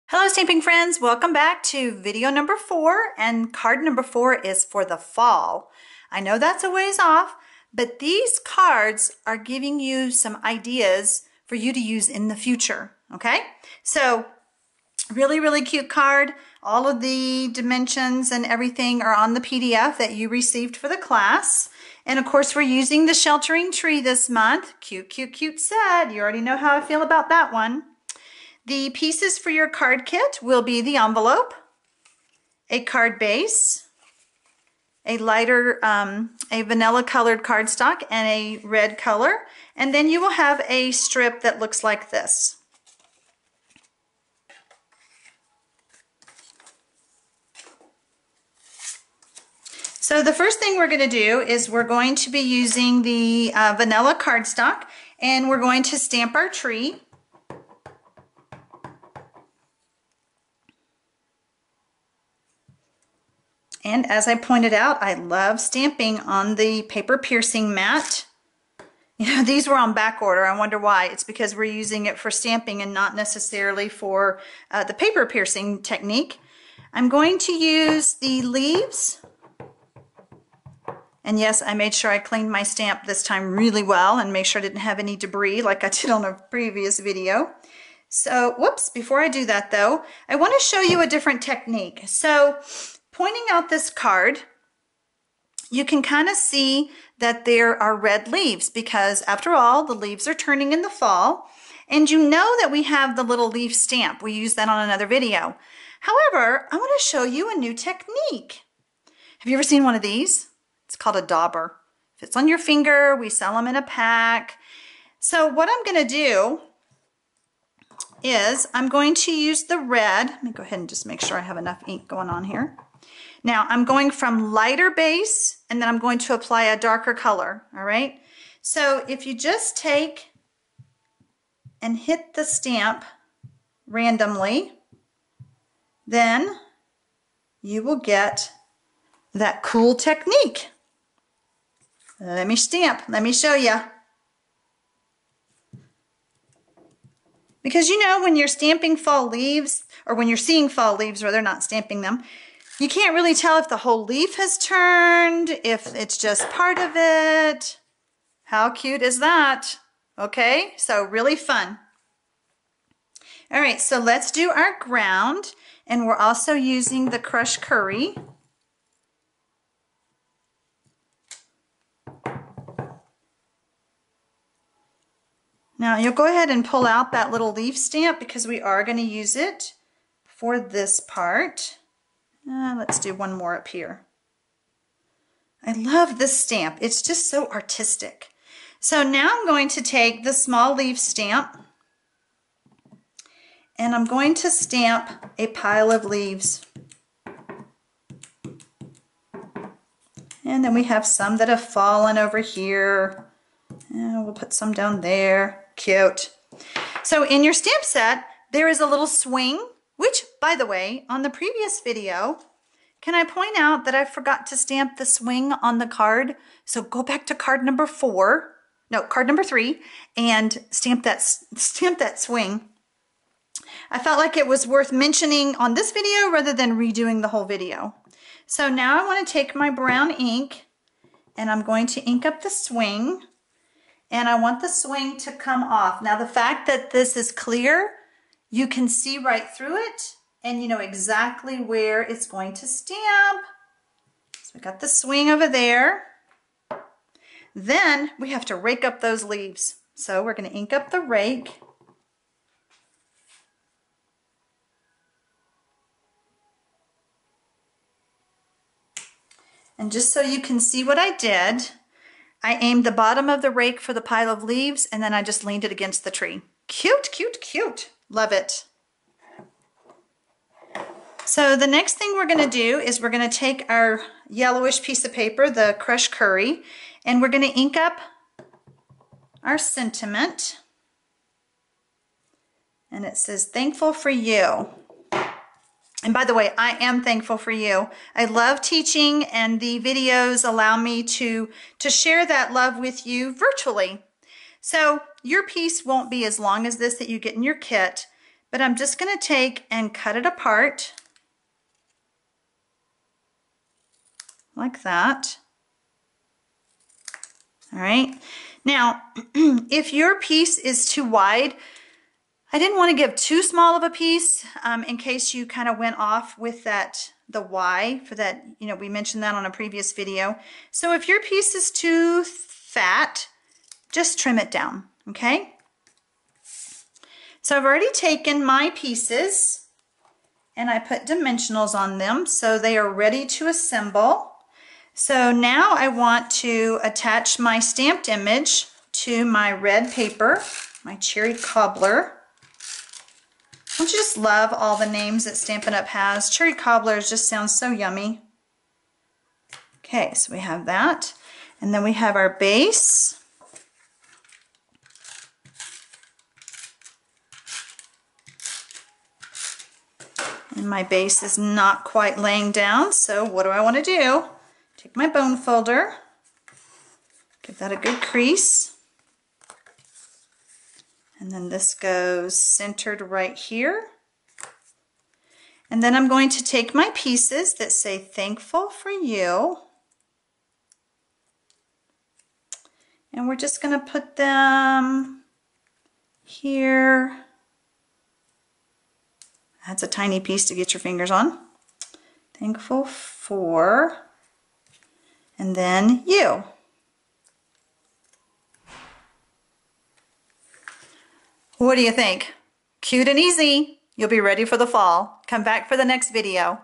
Hello stamping friends, welcome back to video number 4, and card number 4 is for the fall. I know that's a ways off, but these cards are giving you some ideas for you to use in the future, okay? So really cute card. All of the dimensions and everything are on the PDF that you received for the class. And of course we're using the sheltering tree this month. Cute set. You already know how I feel about that one. The pieces for your card kit will be the envelope, a card base, a lighter, a vanilla colored cardstock, and a red color. And then you will have a strip that looks like this. So the first thing we're going to do is we're going to be using the vanilla cardstock, and we're going to stamp our tree. And as I pointed out, I love stamping on the paper piercing mat. You know, these were on back order. I wonder why. It's because we're using it for stamping and not necessarily for the paper piercing technique. I'm going to use the leaves. And yes, I made sure I cleaned my stamp this time really well and make sure I didn't have any debris like I did on a previous video. So, whoops, before I do that though, I want to show you a different technique. So, pointing out this card, you can kind of see that there are red leaves because after all, the leaves are turning in the fall. And you know that we have the little leaf stamp. We use that on another video. However, I want to show you a new technique. Have you ever seen one of these? It's called a dauber. Fits on your finger. We sell them in a pack. So what I'm going to do is I'm going to use the red. Let me go ahead and just make sure I have enough ink going on here. Now I'm going from lighter base and then I'm going to apply a darker color, all right? So if you just take and hit the stamp randomly, then you will get that cool technique. Let me stamp, let me show you. Because you know when you're stamping fall leaves, or when you're seeing fall leaves or they're not stamping them, you can't really tell if the whole leaf has turned, if it's just part of it. How cute is that? Okay, so really fun. All right, so let's do our ground, and we're also using the crushed curry. Now you'll go ahead and pull out that little leaf stamp because we are going to use it for this part. Let's do one more up here. I love this stamp. It's just so artistic. So now I'm going to take the small leaf stamp and I'm going to stamp a pile of leaves. And then we have some that have fallen over here. And we'll put some down there. Cute. So in your stamp set, there is a little swing, which, by the way, on the previous video, can I point out that I forgot to stamp the swing on the card? So go back to card number 3, and stamp that swing. I felt like it was worth mentioning on this video rather than redoing the whole video. So now I want to take my brown ink, and I'm going to ink up the swing, and I want the swing to come off. Now the fact that this is clear, you can see right through it and you know exactly where it's going to stamp. So we got the swing over there. Then we have to rake up those leaves. So we're going to ink up the rake. And just so you can see what I did, I aimed the bottom of the rake for the pile of leaves and then I just leaned it against the tree. Cute, cute, cute. Love it. So the next thing we're going to do is we're going to take our yellowish piece of paper, the crushed curry, and we're going to ink up our sentiment. And it says, "Thankful for you." And by the way, I am thankful for you. I love teaching, and the videos allow me to share that love with you virtually. So your piece won't be as long as this that you get in your kit, but I'm just going to take and cut it apart like that. All right. Now, if your piece is too wide, I didn't want to give too small of a piece in case you kind of went off with the Y for that, you know, we mentioned that on a previous video. So if your piece is too fat, just trim it down, okay? So I've already taken my pieces and I put dimensionals on them so they are ready to assemble. So now I want to attach my stamped image to my red paper, my cherry cobbler. Don't you just love all the names that Stampin' Up! Has? Cherry cobblers just sounds so yummy. Okay, so we have that. And then we have our base. And my base is not quite laying down, so what do I want to do? Take my bone folder, give that a good crease. And then this goes centered right here. And then I'm going to take my pieces that say thankful for you. And we're just going to put them here. That's a tiny piece to get your fingers on. Thankful for, and then you. What do you think? Cute and easy. You'll be ready for the fall. Come back for the next video.